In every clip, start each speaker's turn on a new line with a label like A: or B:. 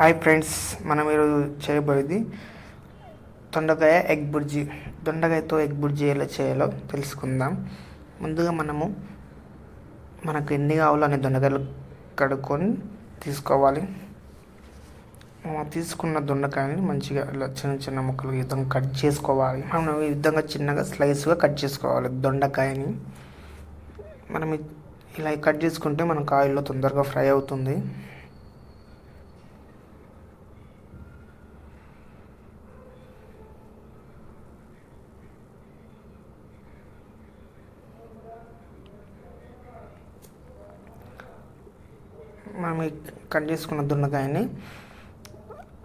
A: Hi friends, మనం ఈరోజు చేయబోయేది దొండకాయ ఎగ్ బుర్జీ. దొండకాయతో ఎగ్ బుర్జీ ఎలా చేయాలో తెలుసుకుందాం. ముందుగా మనకు ఎన్ని కావాలో అన్ని దొండకాయలు కడుక్కొని తీసుకోవాలి. తీసుకున్న దొండకాయని మంచిగా ఇలా చిన్న చిన్న ముక్కలు ఈ విధంగా కట్ చేసుకోవాలి. మనం ఈ విధంగా చిన్నగా స్లైస్గా కట్ చేసుకోవాలి దొండకాయని. మనం ఇలా కట్ చేసుకుంటే మనకు ఆయిల్లో తొందరగా ఫ్రై అవుతుంది. మనం కట్ చేసుకున్న దొండకాయని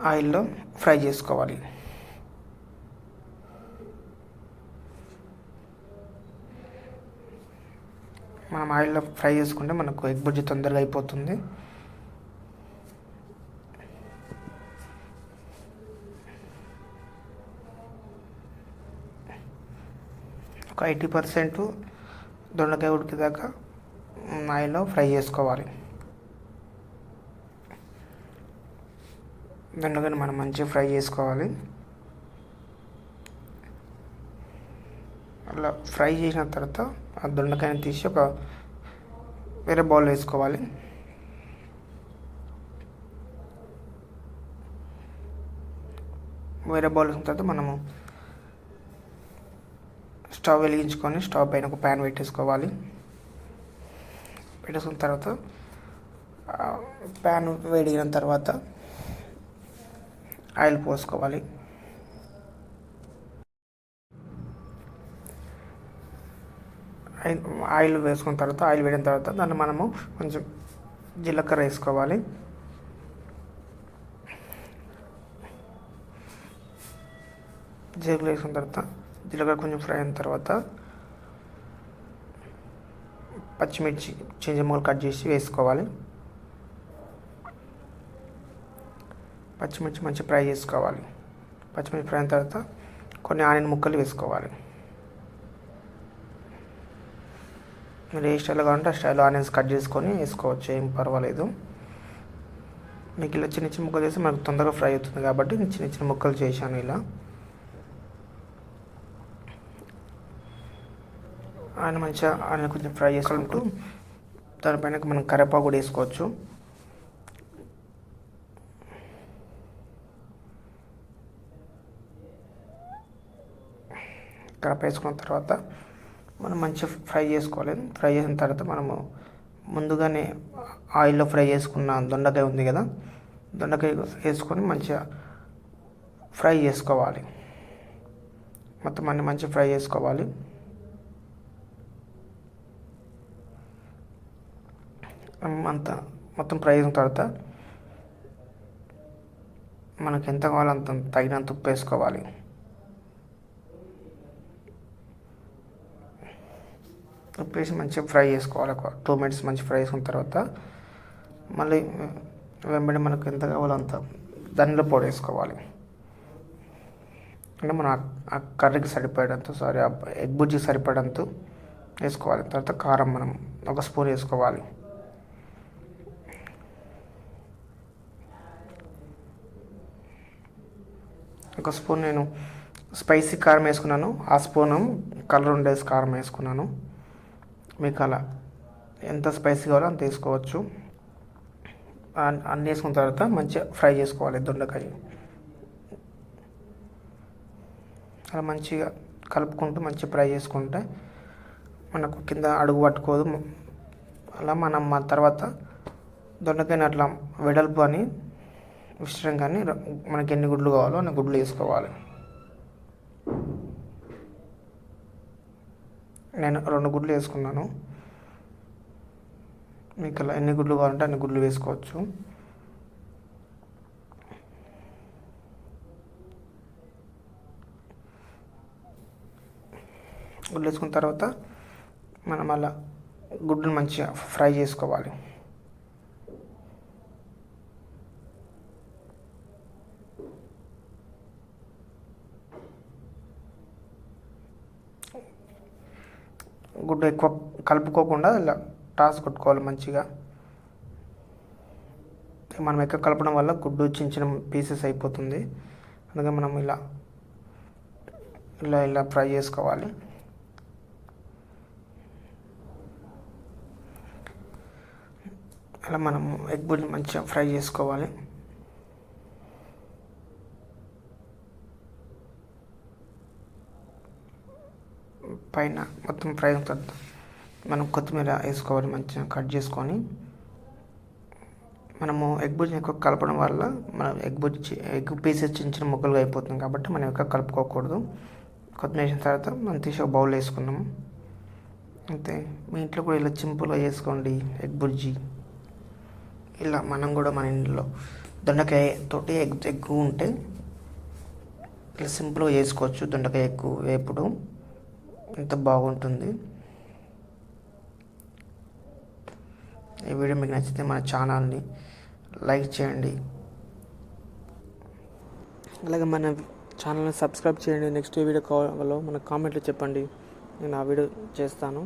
A: ఆయిల్లో ఫ్రై చేసుకోవాలి. మనం ఆయిల్లో ఫ్రై చేసుకుంటే మనకు ఎగ్ బుర్జీ తొందరగా అయిపోతుంది. ఒక 80% దొండకాయ ఉడికేదాకా ఆయిల్లో ఫ్రై చేసుకోవాలి. దొండకాయని మనం మంచిగా ఫ్రై చేసుకోవాలి. అలా ఫ్రై చేసిన తర్వాత ఆ దొండకాయని తీసి ఒక వేరే బౌల్ వేసుకోవాలి. వేరే బౌల్ వేసిన తర్వాత మనము స్టవ్ వెలిగించుకొని స్టవ్ పైన ఒక ప్యాన్ పెట్టేసుకోవాలి. పెట్టేసుకున్న తర్వాత ప్యాన్ వేడిగిన తర్వాత ఆయిల్ పోసుకోవాలి. ఆయిల్ వేసుకున్న తర్వాత ఆయిల్ వేడిన తర్వాత దాన్ని మనము కొంచెం జీలకర్ర వేసుకోవాలి. జీలకర్ర వేసుకున్న తర్వాత జీలకర్ర కొంచెం ఫ్రై అయిన తర్వాత పచ్చిమిర్చి చిన్న ముక్కలు కట్ చేసి వేసుకోవాలి. పచ్చిమిర్చి మంచిగా ఫ్రై చేసుకోవాలి. పచ్చిమిర్చి ఫ్రై అయిన తర్వాత కొన్ని ఆనియన్ ముక్కలు వేసుకోవాలి. మీరు ఏ స్టైల్లో కావాలంటే ఆ స్టైల్లో ఆనియన్స్ కట్ చేసుకొని వేసుకోవచ్చు, ఏం పర్వాలేదు. మీకు ఇలా చిన్న చిన్న ముక్కలు చేస్తే మనకు తొందరగా ఫ్రై అవుతుంది కాబట్టి నేను చిన్న చిన్న ముక్కలు చేశాను. ఇలా ఆయన మంచిగా ఆయన కొంచెం ఫ్రై చేసుకుంటూ దానిపైన మనం కరివేపాకు కూడా వేసుకోవచ్చు. కరివేపాకు వేసుకున్న తర్వాత మనం మంచిగా ఫ్రై చేసుకోవాలి. ఫ్రై చేసిన తర్వాత మనము ముందుగానే ఆయిల్లో ఫ్రై చేసుకున్న దొండకాయ ఉంది కదా, దొండకాయ వేసుకొని మంచిగా ఫ్రై చేసుకోవాలి. మొత్తం అన్ని మంచిగా ఫ్రై చేసుకోవాలి. మొత్తం ఫ్రై చేసిన తర్వాత మనకు ఎంత కావాలో అంత తగినంత ఉప్పు వేసుకోవాలి. ఉప్పు వేసి మంచిగా ఫ్రై చేసుకోవాలి. ఒక 2 minutes మంచిగా ఫ్రై చేసుకున్న తర్వాత మళ్ళీ వెంబడి మనకు ఎంత కావాలో అంత ధనియాల పొడి వేసుకోవాలి. అంటే మనం ఆ కర్రీకి సరిపడంత ఆ ఎగ్ బుర్జీకి సరిపడంత వేసుకోవాలి. తర్వాత కారం మనం 1 స్పూన్ వేసుకోవాలి. ఒక స్పూన్ నేను స్పైసీ కారం వేసుకున్నాను. ఆ స్పూను కలర్ ఉండే కారం వేసుకున్నాను. మీకు అలా ఎంత స్పైసీ కావాలో అంత వేసుకోవచ్చు. అన్నీ వేసుకున్న తర్వాత మంచిగా ఫ్రై చేసుకోవాలి దొండకాయ. అలా మంచిగా కలుపుకుంటూ మంచిగా ఫ్రై చేసుకుంటే మనకు కింద అడుగు పట్టుకోదు. అలా మనం తర్వాత దొండకాయని అట్లా వెడల్పు అని విస్తరం కానీ మనకి ఎన్ని గుడ్లు కావాలో అన్ని గుడ్లు వేసుకోవాలి. నేను 2 గుడ్లు వేసుకున్నాను. మీకు అలా ఎన్ని గుడ్లు కావాలంటే అన్ని గుడ్లు వేసుకోవచ్చు. గుడ్లు వేసుకున్న తర్వాత మనం అలా గుడ్డును మంచిగా ఫ్రై చేసుకోవాలి. గుడ్డు ఎక్కువ కలుపుకోకుండా ఇలా టాస్ కొట్టుకోవాలి మంచిగా. మనం ఎక్క కలపడం వల్ల గుడ్డు చిన్న చిన్న పీసెస్ అయిపోతుంది. అందుకే మనం ఇలా ఇలా ఇలా ఫ్రై చేసుకోవాలి. అలా మనము ఎగ్ బుర్జీ మంచిగా ఫ్రై చేసుకోవాలి. పైన మొత్తం ఫ్రై అయిన తర్వాత మనం కొత్తిమీర వేసుకోవాలి. మంచిగా కట్ చేసుకొని మనము ఎగ్ బుర్జీని ఎక్కువ కలపడం వల్ల మన ఎగ్ పీసెస్ చిన్న చిన్న ముక్కలుగా అయిపోతుంది కాబట్టి మనం ఎక్కువ కలుపుకోకూడదు. కొత్తిమీర వేసిన తర్వాత మనం తీసి ఒక బౌల్ వేసుకున్నాము. అంతే, మీ ఇంట్లో కూడా ఇలా సింపుల్గా చేసుకోండి ఎగ్ బుర్జీ. ఇలా మనం కూడా మన ఇంట్లో దొండకాయ తోటి ఎగ్ ఉంటే ఇలా సింపుల్గా చేసుకోవచ్చు. దొండకాయ ఎగ్ వేపుడు ఎంత బాగుంటుంది. ఈ వీడియో మీకు నచ్చితే మన ఛానల్ని లైక్ చేయండి, అలాగే మన ఛానల్ని సబ్స్క్రైబ్ చేయండి. నెక్స్ట్ వీడియో కావాలో మన కామెంట్లో చెప్పండి, నేను ఆ వీడియో చేస్తాను.